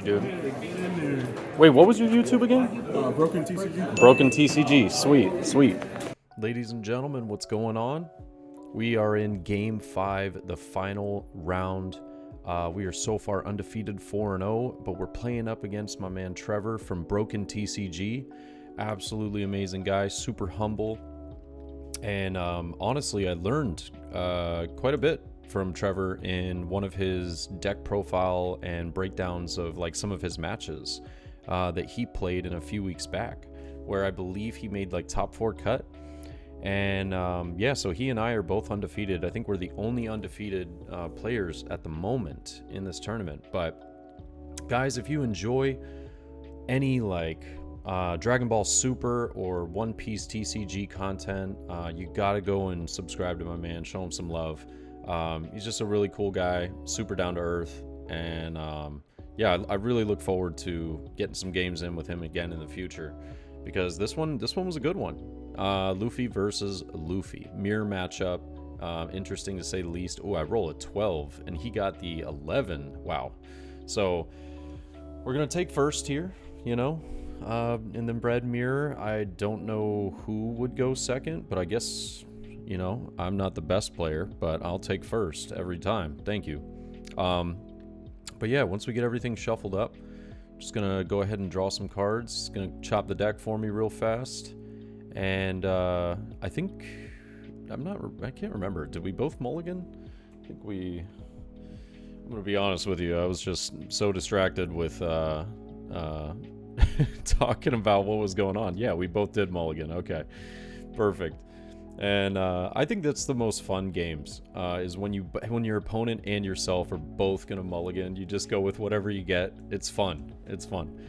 Dude. Wait, what was your YouTube again? Broken TCG. Broken TCG. Sweet, sweet. Ladies and gentlemen, what's going on? We are in Game 5, the final round. We are so far undefeated 4-0, but we're playing up against my man Trevor from Broken TCG. Absolutely amazing guy, super humble. And honestly, I learned quite a bit from Trevor in one of his deck profile and breakdowns of like some of his matches that he played in a few weeks back, where I believe he made like top 4 cut. And yeah, so he and I are both undefeated. I think we're the only undefeated players at the moment in this tournament. But guys, if you enjoy any like Dragon Ball Super or One Piece TCG content, you gotta go and subscribe to my man, show him some love. He's just a really cool guy, super down to earth, and yeah, I really look forward to getting some games in with him again in the future, because this one was a good one. Luffy versus Luffy, mirror matchup, interesting to say the least. Oh, I roll a 12 and he got the 11. Wow. So we're gonna take first here, you know. And then bread mirror, I don't know who would go second, but I guess, you know, I'm not the best player, but I'll take first every time. Thank you. But yeah, once we get everything shuffled up, just gonna go ahead and draw some cards. It's gonna chop the deck for me real fast. And I think I can't remember. Did we both mulligan? I think I'm gonna be honest with you, I was just so distracted with talking about what was going on. Yeah, we both did mulligan. Okay, perfect. And I think that's the most fun games, is when your opponent and yourself are both gonna mulligan. You just go with whatever you get. It's fun. It's fun.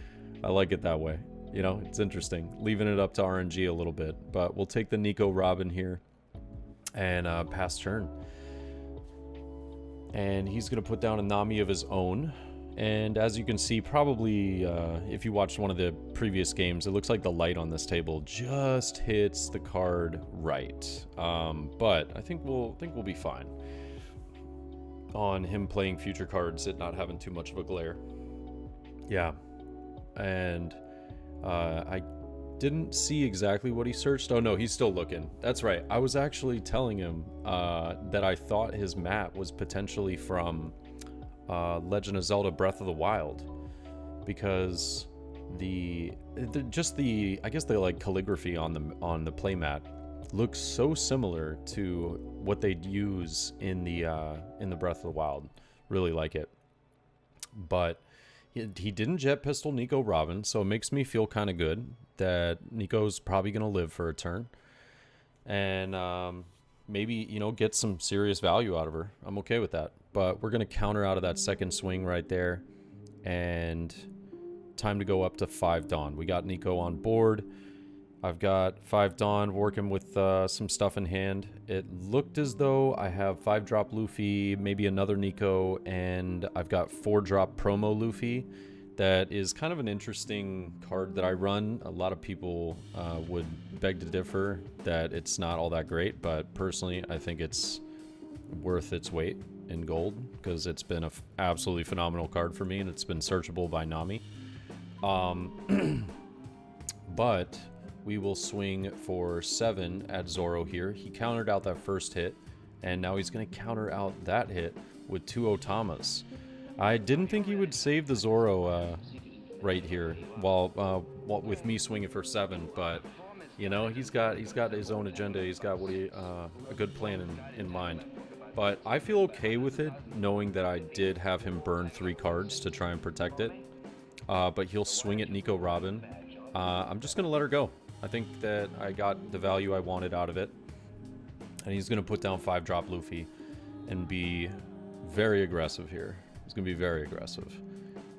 I like it that way. You know, it's interesting, leaving it up to RNG a little bit. But we'll take the Nico Robin here and pass turn. And he's gonna put down a Nami of his own. And as you can see, probably if you watched one of the previous games, it looks like the light on this table just hits the card right. But I think we'll be fine on him playing future cards, it not having too much of a glare. Yeah, and I didn't see exactly what he searched. Oh no, he's still looking. That's right. I was actually telling him that I thought his map was potentially from Legend of Zelda Breath of the Wild, because the I guess the like calligraphy on the playmat looks so similar to what they'd use in the Breath of the Wild. Really like it. But he didn't jet pistol Nico Robin, so it makes me feel kind of good that Nico's probably gonna live for a turn, and maybe, you know, get some serious value out of her. I'm okay with that. But we're going to counter out of that second swing right there. And time to go up to 5 Dawn. We got Nico on board. I've got 5 Dawn working with some stuff in hand. It looked as though I have 5-drop Luffy, maybe another Nico, and I've got 4-drop promo Luffy. That is kind of an interesting card that I run. A lot of people would beg to differ that it's not all that great, but personally I think it's worth its weight in gold, because it's been an absolutely phenomenal card for me, and it's been searchable by Nami. But we will swing for 7 at Zoro here. He countered out that first hit, and now he's going to counter out that hit with 2 Otamas. I didn't think he would save the Zoro right here while with me swinging for 7, but you know, he's got his own agenda. He's got a good plan in mind. But I feel okay with it, knowing that I did have him burn 3 cards to try and protect it. But he'll swing at Nico Robin. I'm just going to let her go. I think that I got the value I wanted out of it. And he's going to put down 5-drop Luffy and be very aggressive here. He's going to be very aggressive.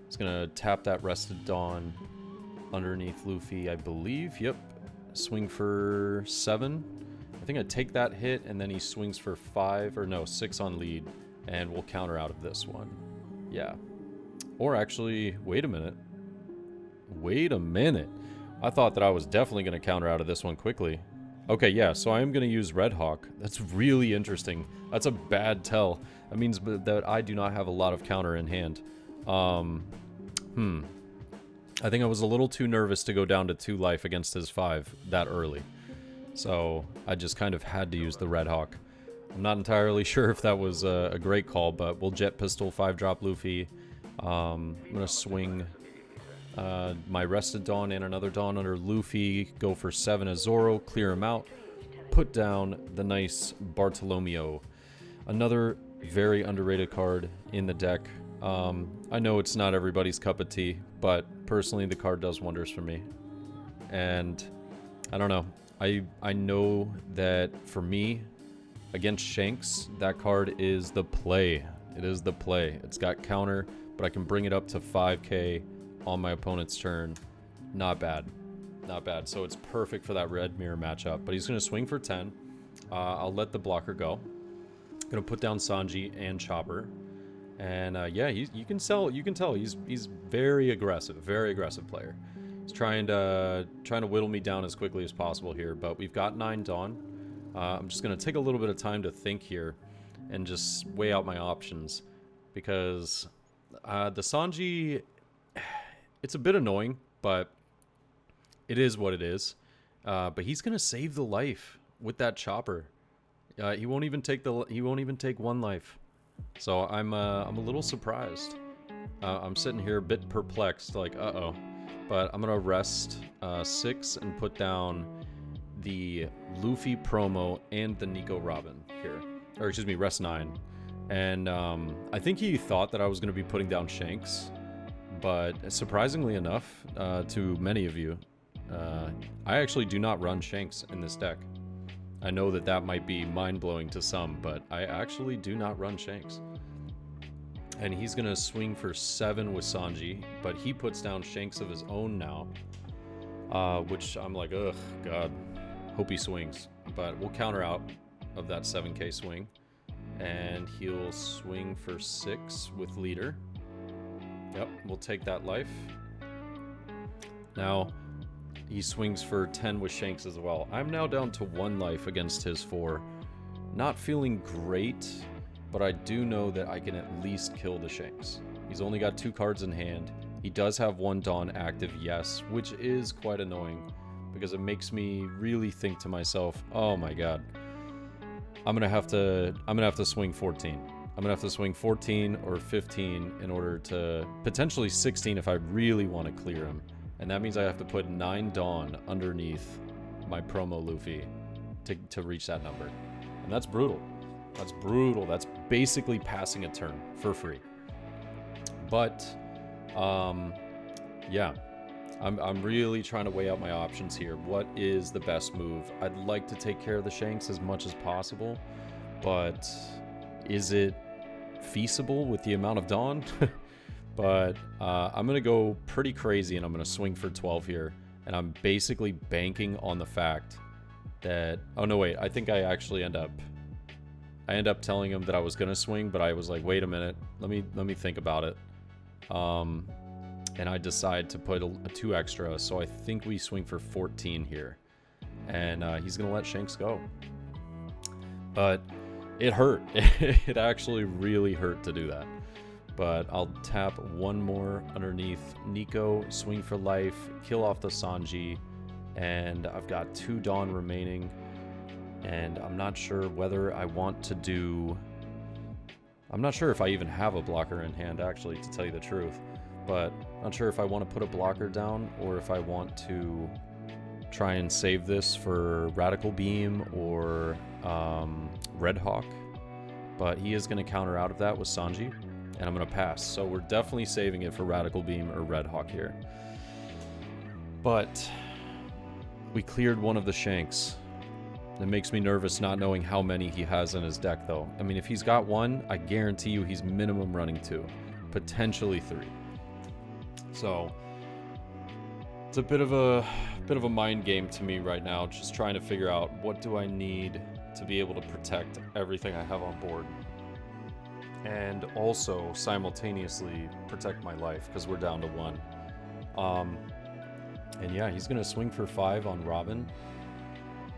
He's going to tap that Rested Dawn underneath Luffy, I believe. Yep. Swing for 7. I think I take that hit, and then he swings for 6 on lead, and we'll counter out of this one. Yeah. Or actually, wait a minute. I thought that I was definitely going to counter out of this one quickly. Okay, yeah, so I am going to use Red Hawk. That's really interesting. That's a bad tell. That means that I do not have a lot of counter in hand. I think I was a little too nervous to go down to 2 life against his 5 that early. So I just kind of had to use the Red Hawk. I'm not entirely sure if that was a great call, but we'll Jet Pistol 5-drop Luffy. I'm going to swing my Rested Dawn and another Dawn under Luffy, go for 7 as Zoro, clear him out, put down the nice Bartolomeo. Another very underrated card in the deck. I know it's not everybody's cup of tea, but personally the card does wonders for me. And I don't know. I know that for me, against Shanks, that card is the play. It is the play. It's got counter, but I can bring it up to 5k on my opponent's turn. Not bad. Not bad. So it's perfect for that red mirror matchup. But he's going to swing for 10. I'll let the blocker go. Going to put down Sanji and Chopper. And yeah, you can tell he's very aggressive player. He's trying to whittle me down as quickly as possible here, but we've got 9 Dawn. I'm just going to take a little bit of time to think here and just weigh out my options, because the Sanji, it's a bit annoying, but it is what it is. But he's going to save the life with that Chopper. He won't even take 1 life. So I'm a little surprised. I'm sitting here a bit perplexed, like, uh-oh. But I'm going to rest 6 and put down the Luffy promo and the Nico Robin here. Or, excuse me, rest 9. And I think he thought that I was going to be putting down Shanks. But surprisingly enough, to many of you, I actually do not run Shanks in this deck. I know that that might be mind-blowing to some, but I actually do not run Shanks. And he's going to swing for 7 with Sanji, but he puts down Shanks of his own now, which I'm like, ugh, God, hope he swings. But we'll counter out of that 7k swing, and he'll swing for 6 with Leader. Yep, we'll take that life. Now, he swings for 10 with Shanks as well. I'm now down to 1 life against his 4. Not feeling great, but I do know that I can at least kill the Shanks. He's only got 2 cards in hand. He does have 1 Dawn active, yes, which is quite annoying, because it makes me really think to myself, oh my God, I'm gonna have to swing 14. I'm gonna have to swing 14 or 15 in order to potentially 16 if I really want to clear him. And that means I have to put 9 Dawn underneath my promo Luffy to reach that number. And that's brutal. That's brutal. That's basically passing a turn for free. But, yeah. I'm really trying to weigh out my options here. What is the best move? I'd like to take care of the Shanks as much as possible, but is it feasible with the amount of Dawn? But I'm going to go pretty crazy, and I'm going to swing for 12 here. And I'm basically banking on the fact that... Oh, no, wait. I think I actually end up telling him that I was going to swing, but I was like, wait a minute. Let me think about it. And I decide to put a 2 extra, so I think we swing for 14 here. And he's going to let Shanks go. But it hurt. It actually really hurt to do that. But I'll tap 1 more underneath Nico, swing for life, kill off the Sanji, and I've got 2 Dawn remaining, and I'm not sure whether I want to do... I'm not sure if I even have a blocker in hand, actually, to tell you the truth, but not sure if I want to put a blocker down or if I want to try and save this for Radical Beam or Red Hawk, but he is going to counter out of that with Sanji. And I'm going to pass. So we're definitely saving it for Radical Beam or Red Hawk here. But we cleared one of the Shanks. It makes me nervous not knowing how many he has in his deck, though. I mean, if he's got 1, I guarantee you he's minimum running 2. Potentially 3. So it's a bit of a mind game to me right now. Just trying to figure out what do I need to be able to protect everything I have on board. And also simultaneously protect my life, because we're down to 1. And yeah, he's gonna swing for 5 on Robin.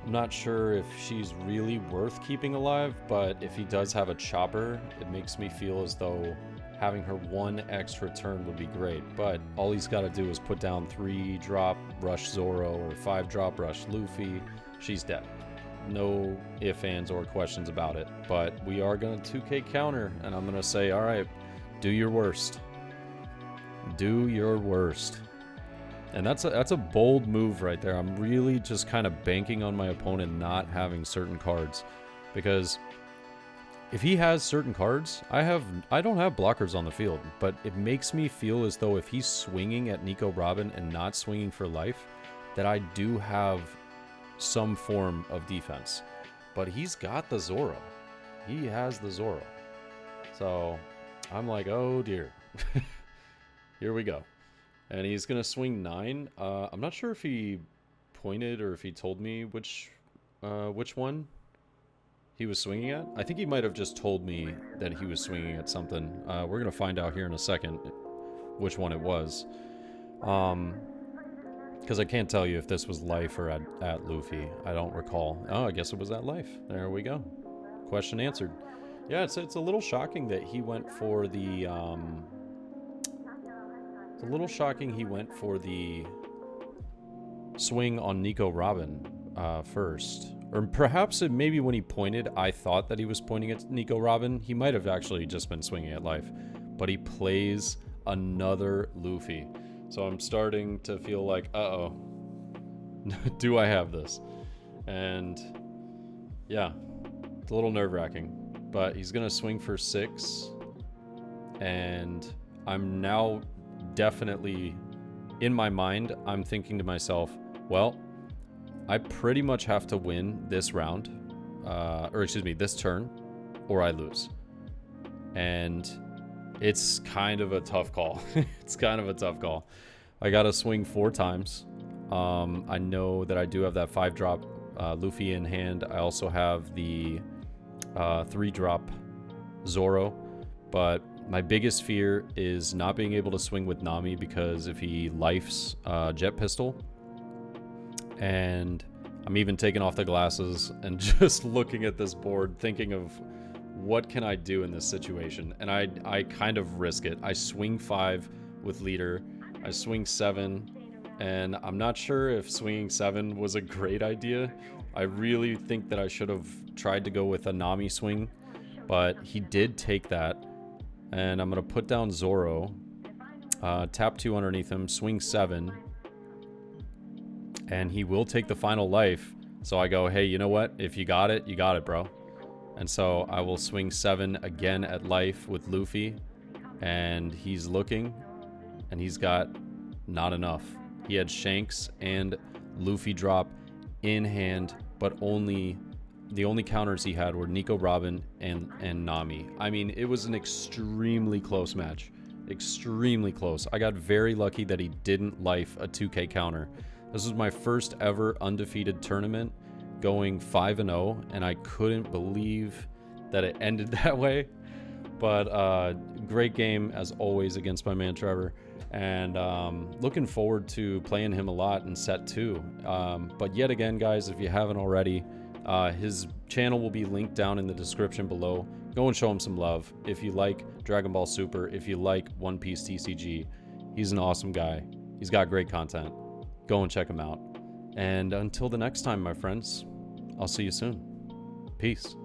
I'm not sure if she's really worth keeping alive, but if he does have a Chopper, it makes me feel as though having her one extra turn would be great, but all he's got to do is put down 3-drop rush Zoro or 5-drop rush Luffy. She's dead. No ifs, ands, or questions about it. But we are going to 2K counter, and I'm going to say, all right, do your worst. Do your worst. And that's a bold move right there. I'm really just kind of banking on my opponent not having certain cards, because if he has certain cards, I don't have blockers on the field, but it makes me feel as though if he's swinging at Nico Robin and not swinging for life, that I do have some form of defense. But he's got the Zoro. He has the Zoro. So I'm like, oh dear. Here we go. And he's going to swing 9. I'm not sure if he pointed or if he told me which one he was swinging at. I think he might have just told me that he was swinging at something. We're going to find out here in a second which one it was. Because I can't tell you if this was life or at Luffy. I don't recall. Oh, I guess it was at life. There we go. Question answered. Yeah, it's a little shocking that he went for the... It's a little shocking he went for the swing on Nico Robin first. Or perhaps maybe when he pointed, I thought that he was pointing at Nico Robin. He might have actually just been swinging at life. But he plays another Luffy. So I'm starting to feel like, uh-oh. Do I have this? And yeah, it's a little nerve-wracking. But he's going to swing for 6. And I'm now... definitely in my mind, I'm thinking to myself, well, I pretty much have to win this round, this turn, or I lose. And it's kind of a tough call. It's kind of a tough call. I gotta swing 4 times. I know that I do have that 5-drop Luffy in hand. I also have the 3-drop Zoro, but my biggest fear is not being able to swing with Nami, because if he lifes Jet Pistol, and I'm even taking off the glasses and just looking at this board thinking of what can I do in this situation, and I kind of risk it. I swing 5 with leader, I swing 7, and I'm not sure if swinging 7 was a great idea. I really think that I should have tried to go with a Nami swing, but he did take that. And I'm going to put down Zoro, tap 2 underneath him, swing 7, and he will take the final life. So I go, hey, you know what? If you got it, bro. And so I will swing 7 again at life with Luffy, and he's looking, and he's got not enough. He had Shanks and Luffy drop in hand, but the only counters he had were Nico Robin and Nami. I mean, it was an extremely close match. Extremely close. I got very lucky that he didn't life a 2K counter. This was my first ever undefeated tournament, going 5-0, and I couldn't believe that it ended that way. But great game, as always, against my man Trevor. And looking forward to playing him a lot in set 2. But yet again, guys, if you haven't already... his channel will be linked down in the description below. Go and show him some love. If you like Dragon Ball Super, if you like One Piece TCG, he's an awesome guy. He's got great content. Go and check him out. And until the next time, my friends, I'll see you soon. Peace.